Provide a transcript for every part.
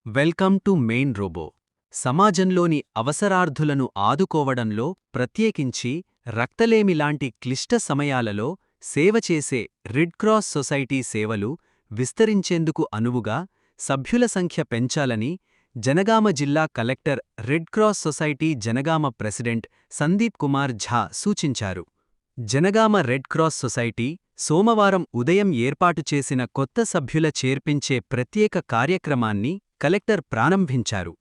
Welcome to main robo. సమాజంలోని అవసరార్థులను ఆదుకోవడంలో, ప్రత్యేకించి రక్తలేమిలాంటి క్లిష్ట సమయాలలో సేవ చేసే రెడ్ క్రాస్ సొసైటీ సేవలు విస్తరించేందుకు అనువుగా సభ్యుల సంఖ్య పెంచాలని జనగామ జిల్లా collector red cross society Jangaon president Sandeep Kumar Jha సూచించారు. జనగామ రెడ్ క్రాస్ సొసైటీ సోమవారం ఉదయం ఏర్పాటు చేసిన కొత్త సభ్యుల చేర్పించే ప్రత్యేక కార్యక్రమాన్ని కలెక్టర్ ప్రారంభించారు.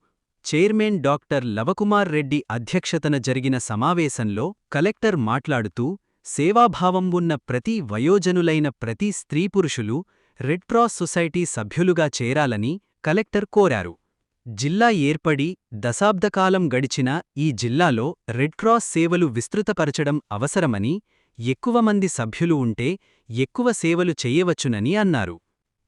చైర్మన్ డాక్టర్ లవకుమార్ రెడ్డి అధ్యక్షతన జరిగిన సమావేశంలో కలెక్టర్ మాట్లాడుతూ, సేవాభావం ఉన్న ప్రతి వయోజనులైన ప్రతి స్త్రీపురుషులు రెడ్ క్రాస్ సొసైటీ సభ్యులుగా చేరాలని కలెక్టర్ కోరారు. జిల్లా ఏర్పడి దశాబ్దకాలం గడిచిన ఈ జిల్లాలో రెడ్ క్రాస్ సేవలు విస్తృతపరచడం అవసరమని, ఎక్కువ మంది సభ్యులు ఉంటే ఎక్కువ సేవలు చెయ్యవచ్చునని అన్నారు.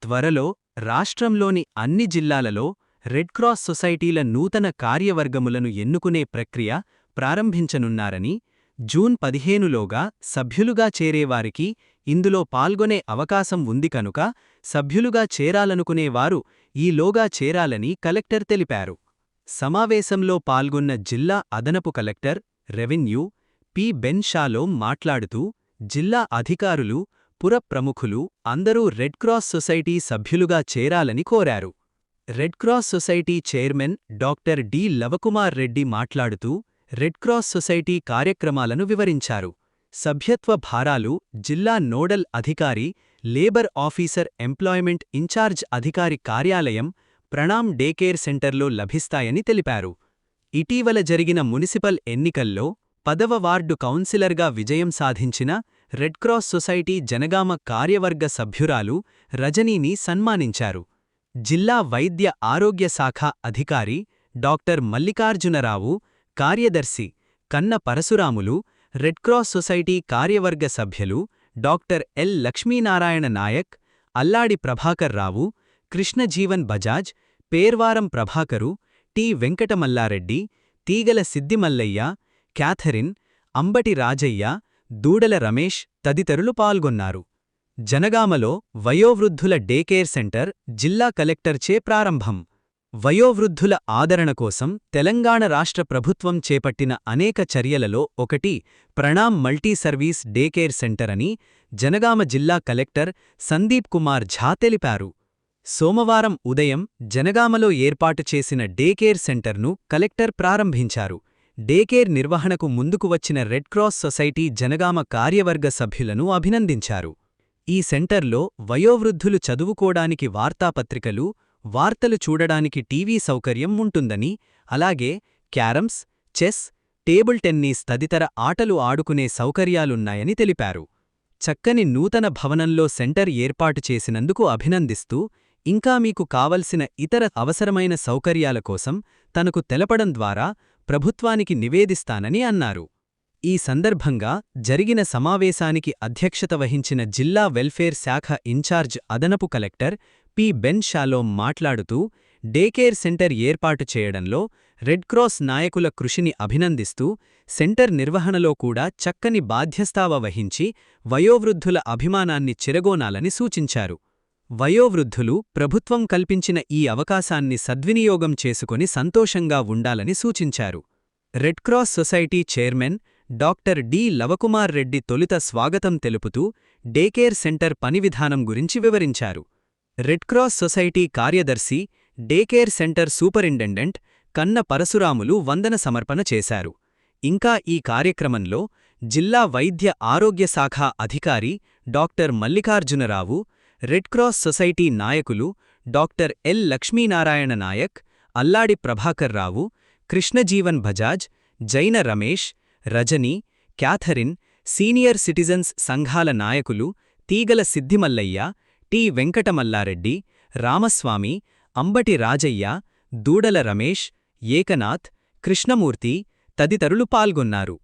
త్వరలో రాష్ట్రంలోని అన్ని జిల్లాలలో రెడ్ క్రాస్ సొసైటీల నూతన కార్యవర్గములను ఎన్నుకునే ప్రక్రియ ప్రారంభించనున్నారని, జూన్ 15లోగా సభ్యులుగా చేరేవారికి ఇందులో పాల్గొనే అవకాశం ఉంది కనుక సభ్యులుగా చేరాలనుకునేవారు ఈలోగా చేరాలని కలెక్టర్ తెలిపారు. సమావేశంలో పాల్గొన్న జిల్లా అదనపు collector, revenue P. Ben shalom మాట్లాడుతూ, జిల్లా అధికారులు, పుర ప్రముఖులు అందరూ రెడ్ క్రాస్ సొసైటీ సభ్యులుగా చేరాలని కోరారు. Red cross Society chairman doctor D. Lavakumar Reddy మాట్లాడుతూ, రెడ్ క్రాస్ సొసైటీ కార్యక్రమాలను వివరించారు. సభ్యత్వ భారాలు జిల్లా నోడల్ అధికారి, లేబర్ ఆఫీసర్ ఎంప్లాయ్మెంట్ ఇన్ఛార్జ్ అధికారి కార్యాలయం, ప్రణామ్ డేకేర్ సెంటర్లో లభిస్తాయని తెలిపారు. ఇటీవల జరిగిన మునిసిపల్ ఎన్నికల్లో 10వ వార్డు కౌన్సిలర్గా విజయం సాధించిన రెడ్ క్రాస్ సొసైటీ జనగామ కార్యవర్గ సభ్యురాలు రజనీని సన్మానించారు. జిల్లా వైద్య ఆరోగ్య శాఖ అధికారి డాక్టర్ మల్లికార్జునరావు, కార్యదర్శి కన్న పరశురాములు, రెడ్ క్రాస్ సొసైటీ కార్యవర్గ సభ్యులు doctor L. Lakshminarayana Naik, Alladi Prabhakar Rao, Krishnajeevan Bajaj, Perwaram Prabhakar, T. వెంకటమల్లారెడ్డి, తీగల సిద్దిమల్లయ్య, క్యాథరిన్, అంబటి రాజయ్య, దూడల రమేష్ తదితరులు పాల్గొన్నారు. జనగామలో వయోవృద్ధుల డేకేర్ సెంటర్ జిల్లా కలెక్టర్చే ప్రారంభం. వయోవృద్ధుల ఆదరణ కోసం తెలంగాణ రాష్ట్ర ప్రభుత్వం చేపట్టిన అనేక చర్యలలో ఒకటి Pranam multi service daycare centre అని జనగామ జిల్లా కలెక్టర్ సందీప్ కుమార్ ఝా తెలిపారు. సోమవారం ఉదయం జనగామలో ఏర్పాటు చేసిన డేకేర్ సెంటర్ను కలెక్టర్ ప్రారంభించారు. డేకేర్ నిర్వహణకు ముందుకు వచ్చిన రెడ్ క్రాస్ సొసైటీ జనగామ కార్యవర్గ సభ్యులను అభినందించారు. ఈ సెంటర్లో వయోవృద్ధులు చదువుకోడానికి వార్తాపత్రికలు, వార్తలు చూడడానికి టీవీ సౌకర్యం ఉంటుందని, అలాగే క్యారమ్స్, చెస్, టేబుల్ టెన్నిస్ తదితర ఆటలు ఆడుకునే సౌకర్యాలున్నాయని తెలిపారు. చక్కని నూతన భవనంలో సెంటర్ ఏర్పాటు చేసినందుకు అభినందిస్తూ, ఇంకా మీకు కావలసిన ఇతర అవసరమైన సౌకర్యాల కోసం తనకు తెలపడం ద్వారా ప్రభుత్వానికి నివేదిస్తానని అన్నారు. ఈ సందర్భంగా జరిగిన సమావేశానికి అధ్యక్షత వహించిన జిల్లా వెల్ఫేర్ శాఖ ఇన్ఛార్జ్ అదనపు కలెక్టర్ పి. బెన్ షాలోం మాట్లాడుతూ, డేకేర్ సెంటర్ ఏర్పాటు చేయడంలో రెడ్ క్రాస్ నాయకుల కృషిని అభినందిస్తూ, సెంటర్ నిర్వహణలో కూడా చక్కని బాధ్యస్థావ వహించి వయోవృద్ధుల అభిమానాన్ని చెరగోనాలని సూచించారు. వయోవృద్ధులు ప్రభుత్వం కల్పించిన ఈ అవకాశాన్ని సద్వినియోగం చేసుకొని సంతోషంగా ఉండాలని సూచించారు. Red cross Society chairman doctor D. Lavakumar Reddy తొలుత స్వాగతం తెలుపుతూ డేకేర్ సెంటర్ పని విధానం గురించి వివరించారు. రెడ్ క్రాస్ సొసైటీ కార్యదర్శి, daycare centre superintendent Kanna Parasuramulu వందన సమర్పణ చేశారు. ఇంకా ఈ కార్యక్రమంలో జిల్లా వైద్య ఆరోగ్య శాఖ అధికారి doctor Mallikarjunarao, red cross society నాయకులు doctor L. Lakshminarayana Naik, Alladi Prabhakar Rao, Krishnajeevan Bajaj, Jaina Ramesh, Rajani, Catherine, senior citizens సంఘాల నాయకులు తీగల సిద్దిమల్లయ్య, టి. వెంకటమల్లారెడ్డి, రామస్వామి, అంబటి రాజయ్య, దూడల రమేష్, ఏకనాథ్, కృష్ణమూర్తి తదితరులు పాల్గొన్నారు.